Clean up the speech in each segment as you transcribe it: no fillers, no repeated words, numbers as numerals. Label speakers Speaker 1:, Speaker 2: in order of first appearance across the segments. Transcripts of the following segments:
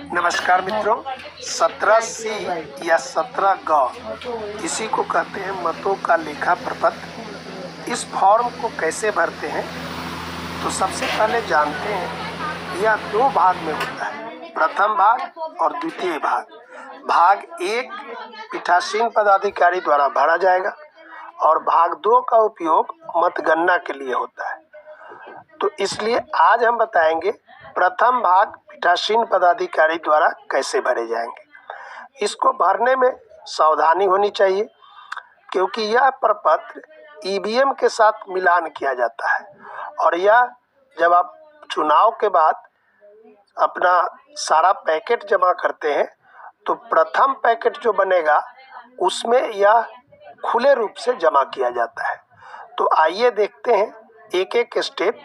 Speaker 1: नमस्कार मित्रों, 17C या 17G इसी को कहते हैं मतों का लेखा प्रपत्र। इस फॉर्म को कैसे भरते हैं तो सबसे पहले जानते हैं यह दो भाग में होता है, प्रथम भाग और द्वितीय भाग। भाग 1 पीठासीन पदाधिकारी द्वारा भरा जाएगा और भाग 2 का उपयोग मतगणना के लिए होता है। तो इसलिए आज हम बताएंगे प्रथम भाग पीठासीन पदाधिकारी द्वारा कैसे भरे जाएंगे। इसको भरने में सावधानी होनी चाहिए क्योंकि यह प्रपत्र ईवीएम के साथ मिलान किया जाता है और यह जब आप चुनाव के बाद अपना सारा पैकेट जमा करते हैं तो प्रथम पैकेट जो बनेगा उसमें यह खुले रूप से जमा किया जाता है। तो आइए देखते हैं एक एक स्टेप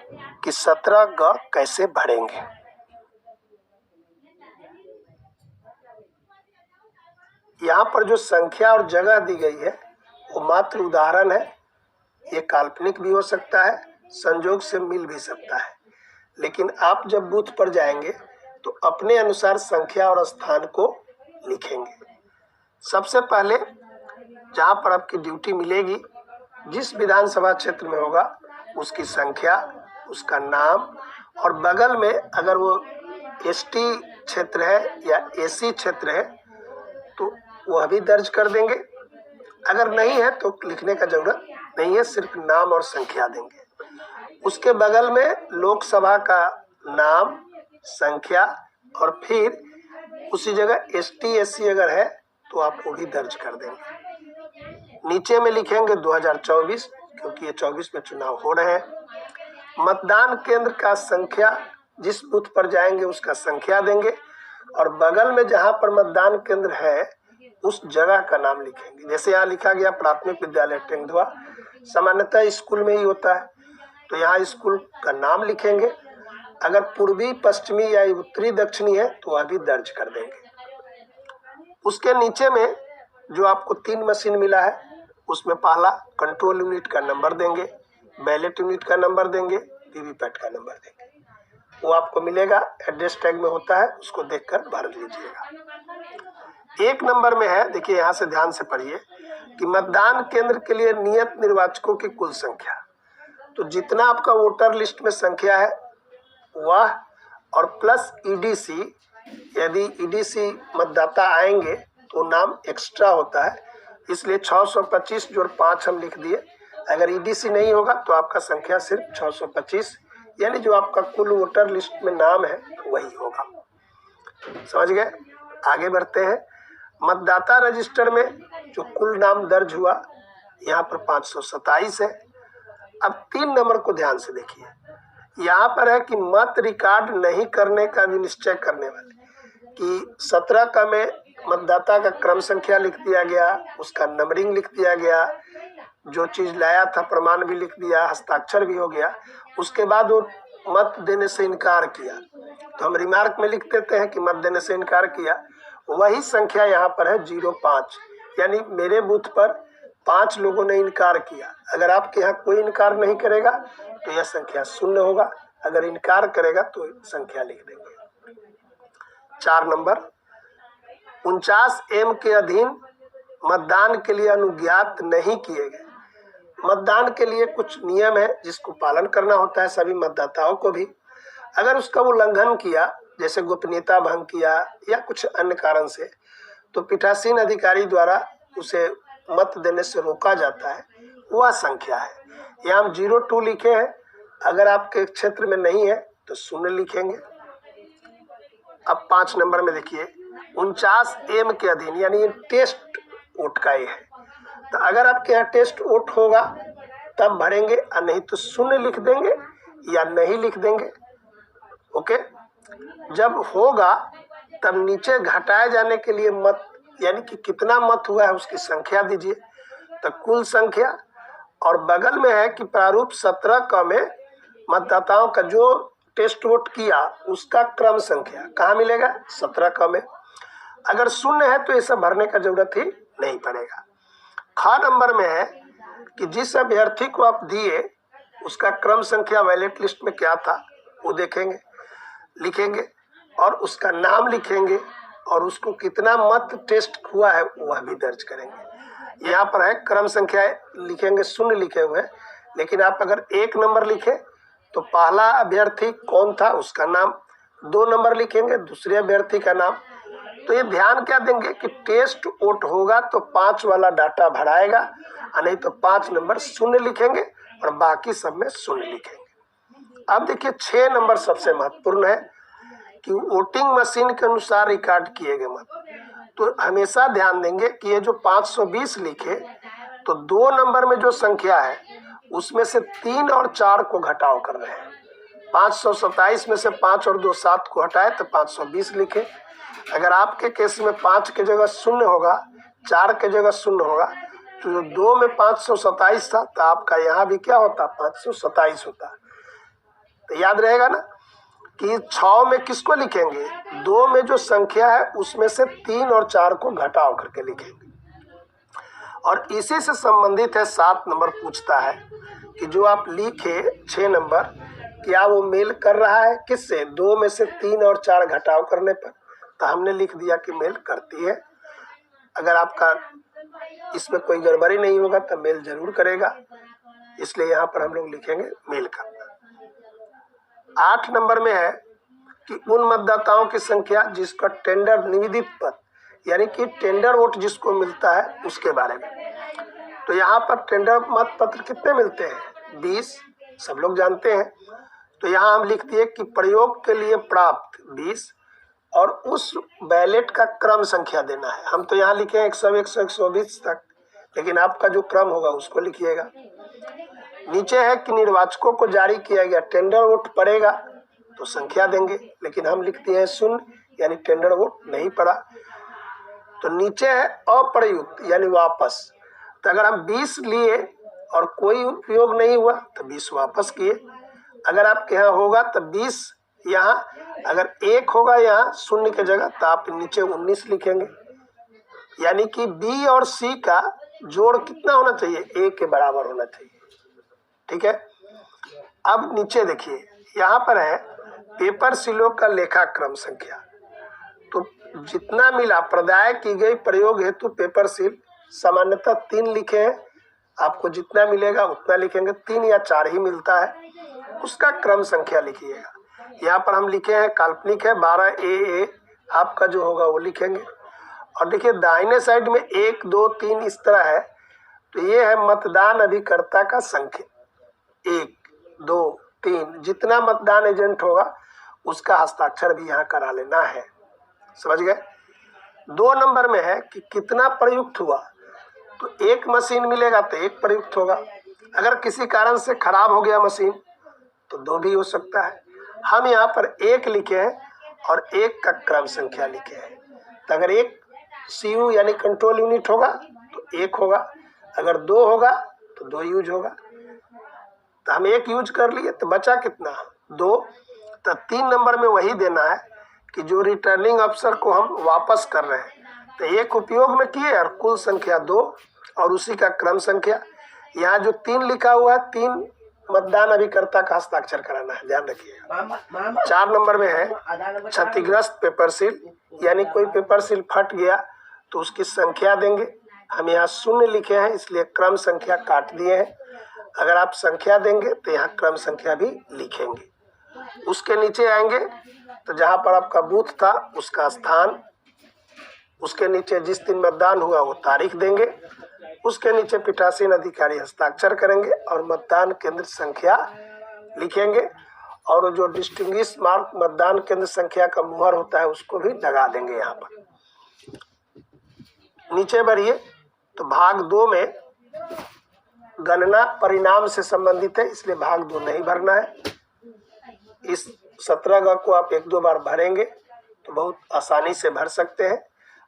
Speaker 1: कि 17G कैसे भरेंगे। यहाँ पर जो संख्या और जगह दी गई है वो मात्र उदाहरण है। ये काल्पनिक भी हो सकता है, संजोग से मिल भी सकता है, लेकिन आप जब बूथ पर जाएंगे तो अपने अनुसार संख्या और स्थान को लिखेंगे। सबसे पहले जहाँ पर आपकी ड्यूटी मिलेगी, जिस विधानसभा क्षेत्र में होगा उसकी संख्या, उसका नाम और बगल में अगर वो एसटी क्षेत्र है या एसी क्षेत्र है तो वह भी दर्ज कर देंगे। अगर नहीं है तो लिखने का जरूरत नहीं है, सिर्फ नाम और संख्या देंगे। उसके बगल में लोकसभा का नाम, संख्या और फिर उसी जगह एसटी एससी अगर है तो आप वो भी दर्ज कर देंगे। नीचे में लिखेंगे 2024 क्योंकि ये 24 में चुनाव हो रहे हैं। मतदान केंद्र का संख्या, जिस बूथ पर जाएंगे उसका संख्या देंगे और बगल में जहां पर मतदान केंद्र है उस जगह का नाम लिखेंगे। जैसे यहाँ लिखा गया प्राथमिक विद्यालय टेंगधुआ, सामान्यतः स्कूल में ही होता है तो यहाँ स्कूल का नाम लिखेंगे। अगर पूर्वी, पश्चिमी या उत्तरी, दक्षिणी है तो वह भी दर्ज कर देंगे। उसके नीचे में जो आपको 3 मशीन मिला है उसमें पहला कंट्रोल यूनिट का नंबर देंगे, बैलेट यूनिट का नंबर देंगे, वीवीपैट का नंबर देंगे। वो आपको मिलेगा, एड्रेस टैग में होता है, उसको देखकर भर लीजिएगा। 1 नंबर में है, देखिए यहाँ से ध्यान से पढ़िए कि मतदान केंद्र के लिए नियत निर्वाचकों की कुल संख्या। तो जितना आपका वोटर लिस्ट में संख्या है वह और प्लस ईडीसी, यदि ईडीसी मतदाता आएंगे तो नाम एक्स्ट्रा होता है, इसलिए 625 जोड़ 5 हम लिख दिए। अगर ईडीसी नहीं होगा तो आपका संख्या सिर्फ 625, यानी जो आपका कुल वोटर लिस्ट में नाम है वही होगा। समझ गए? आगे बढ़ते हैं। मतदाता रजिस्टर में जो कुल नाम दर्ज हुआ यहाँ पर 527 है। अब 3 नंबर को ध्यान से देखिए, यहाँ पर है कि मत रिकॉर्ड नहीं करने का भी निश्चय करने वाले कि 17 में मतदाता का क्रम संख्या लिख दिया गया, उसका नंबरिंग लिख दिया गया, जो चीज लाया था प्रमाण भी लिख दिया, हस्ताक्षर भी हो गया। उसके बाद वो मत देने से इनकार किया तो हम रिमार्क में लिख देते हैं कि मत देने से इनकार किया। वही संख्या यहाँ पर है 05, यानी मेरे बूथ पर 5 लोगों ने इनकार किया। अगर आपके यहाँ कोई इनकार नहीं करेगा तो यह संख्या 0 होगा, अगर इनकार करेगा तो संख्या लिख देंगे। 4 नंबर, 49M के अधीन मतदान के लिए अनुज्ञात नहीं किए गए। मतदान के लिए कुछ नियम है जिसको पालन करना होता है सभी मतदाताओं को भी। अगर उसका उल्लंघन किया, जैसे गोपनीयता भंग किया या कुछ अन्य कारण से, तो पीठासीन अधिकारी द्वारा उसे मत देने से रोका जाता है। वह संख्या है, यहाँ हम 02 लिखे हैं। अगर आपके क्षेत्र में नहीं है तो 0 लिखेंगे। अब 5 नंबर में देखिए 49M के अधीन, यानी ये टेस्ट वोट का ये है। तो अगर आपके यहाँ टेस्ट वोट होगा तब भरेंगे, और नहीं तो 0 लिख देंगे या नहीं लिख देंगे। ओके, जब होगा तब नीचे घटाए जाने के लिए मत, यानी कि कितना मत हुआ है उसकी संख्या दीजिए, तो कुल संख्या। और बगल में है कि प्रारूप 17K में मतदाताओं का जो टेस्ट वोट किया उसका क्रम संख्या कहाँ मिलेगा? 17K में। अगर 0 है तो ये सब भरने का जरूरत ही नहीं पड़ेगा। ख नंबर में है कि जिस अभ्यर्थी को आप दिए उसका क्रम संख्या बैलेट लिस्ट में क्या था वो देखेंगे, लिखेंगे। और उसका नाम लिखेंगे और उसको कितना मत टेस्ट हुआ है वह भी दर्ज करेंगे। यहाँ पर है क्रम संख्या लिखेंगे, शून्य लिखे हुए हैं, लेकिन आप अगर 1 नंबर लिखे तो पहला अभ्यर्थी कौन था उसका नाम, 2 नंबर लिखेंगे दूसरे अभ्यर्थी का नाम। तो ये ध्यान क्या देंगे कि टेस्ट वोट होगा तो 5 वाला डाटा भराएगा, और नहीं तो 5 नंबर शून्य लिखेंगे और बाकी सब में शून्य लिखेंगे। अब देखिए 6 नंबर सबसे महत्वपूर्ण है कि वोटिंग मशीन के अनुसार रिकॉर्ड किए गए मत। तो हमेशा ध्यान देंगे कि ये जो 520 लिखे तो 2 नंबर में जो संख्या है उसमें से 3 और 4 को घटाव कर रहे हैं। 527 में से 5 और 2 7 को हटाए तो 520 लिखे। अगर आपके केस में 5 की जगह 0 होगा, 4 की जगह 0 होगा, तो जो 2 में 527 था तो आपका यहाँ भी क्या होता, 527 होता। तो याद रहेगा ना कि 6 में किसको लिखेंगे, 2 में जो संख्या है उसमें से 3 और 4 को घटाव करके लिखेंगे। और इसी से संबंधित है 7 नंबर, पूछता है कि जो आप लिखे 6 नंबर क्या वो मेल कर रहा है किससे, 2 में से 3 और 4 घटाव करने पर। तो हमने लिख दिया कि मेल करती है। अगर आपका इसमें कोई गड़बड़ी नहीं होगा तो मेल जरूर करेगा, इसलिए यहाँ पर हम लोग लिखेंगे मेल का। 8 नंबर में है कि उन मतदाताओं की संख्या जिसका टेंडर निवेदित पत्र यानी कि टेंडर वोट जिसको मिलता है उसके बारे में। तो यहाँ पर टेंडर मत पत्र कितने मिलते हैं, 20, सब लोग जानते हैं। तो यहाँ हम लिख दिए कि प्रयोग के लिए प्राप्त 20 और उस बैलेट का क्रम संख्या देना है। हम तो यहाँ लिखे 100, 100, 120 तक, लेकिन आपका जो क्रम होगा उसको लिखिएगा। नीचे है कि निर्वाचकों को जारी किया गया टेंडर वोट पड़ेगा तो संख्या देंगे, लेकिन हम लिखते हैं 0 यानी टेंडर वोट नहीं पड़ा। तो नीचे है अप्रयुक्त यानी वापस। तो अगर हम 20 लिए और कोई उपयोग नहीं हुआ तो 20 वापस किए। अगर आपके यहाँ होगा तो 20 यहाँ, अगर 1 होगा यहाँ 0 की जगह तो आप नीचे 19 लिखेंगे। यानी कि बी और सी का जोड़ कितना होना चाहिए, 1 के बराबर होना चाहिए। ठीक है। अब नीचे देखिए यहाँ पर है पेपर सीलों का लेखा क्रम संख्या। तो जितना मिला प्रदाय की गई प्रयोग हेतु पेपर सील, सामान्यतः 3 लिखे हैं, आपको जितना मिलेगा उतना लिखेंगे। 3 या 4 ही मिलता है, उसका क्रम संख्या लिखिएगा। यहाँ पर हम लिखे हैं काल्पनिक है 12 ए, आपका जो होगा वो लिखेंगे। और देखिए दाहिने साइड में 1 2 3 इस तरह है, तो ये है मतदान अभिकर्ता का संख्या 1 2 3, जितना मतदान एजेंट होगा उसका हस्ताक्षर भी यहाँ करा लेना है। समझ गए। 2 नंबर में है कि कितना प्रयुक्त हुआ, तो 1 मशीन मिलेगा तो 1 प्रयुक्त होगा। अगर किसी कारण से खराब हो गया मशीन तो 2 भी हो सकता है। हम यहाँ पर 1 लिखे हैं और 1 का क्रम संख्या लिखे हैं। तो अगर 1 CU यानी कंट्रोल यूनिट होगा तो 1 होगा, अगर 2 होगा तो 2 यूज होगा। तो हम 1 यूज कर लिए तो बचा कितना, 2। तो 3 नंबर में वही देना है कि जो रिटर्निंग अफसर को हम वापस कर रहे हैं, तो 1 उपयोग में किए और कुल संख्या 2 और उसी का क्रम संख्या। यहाँ जो 3 लिखा हुआ है 3 मतदान अभिकर्ता का हस्ताक्षर कराना है, ध्यान रखिएगा। 4 नंबर में है क्षतिग्रस्त पेपर सील, यानी कोई पेपर सील फट गया तो उसकी संख्या देंगे। हम यहाँ 0 लिखे हैं इसलिए क्रम संख्या काट दिए हैं। अगर आप संख्या देंगे तो यहाँ क्रम संख्या भी लिखेंगे। उसके नीचे आएंगे तो जहाँ पर आपका बूथ था उसका स्थान, उसके नीचे जिस दिन मतदान हुआ वो तारीख देंगे, उसके नीचे पीठासीन अधिकारी हस्ताक्षर करेंगे और मतदान केंद्र संख्या लिखेंगे। और जो डिस्टिंग्विश मार्क मतदान केंद्र संख्या का मुहर होता है उसको भी लगा देंगे। यहाँ पर नीचे बढ़िए तो भाग 2 में गणना परिणाम से संबंधित है, इसलिए भाग 2 नहीं भरना है। इस 17 ग को आप 1-2 बार भरेंगे तो बहुत आसानी से भर सकते हैं।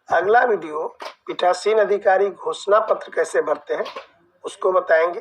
Speaker 1: अगला वीडियो पीठासीन अधिकारी घोषणा पत्र कैसे भरते हैं उसको बताएंगे।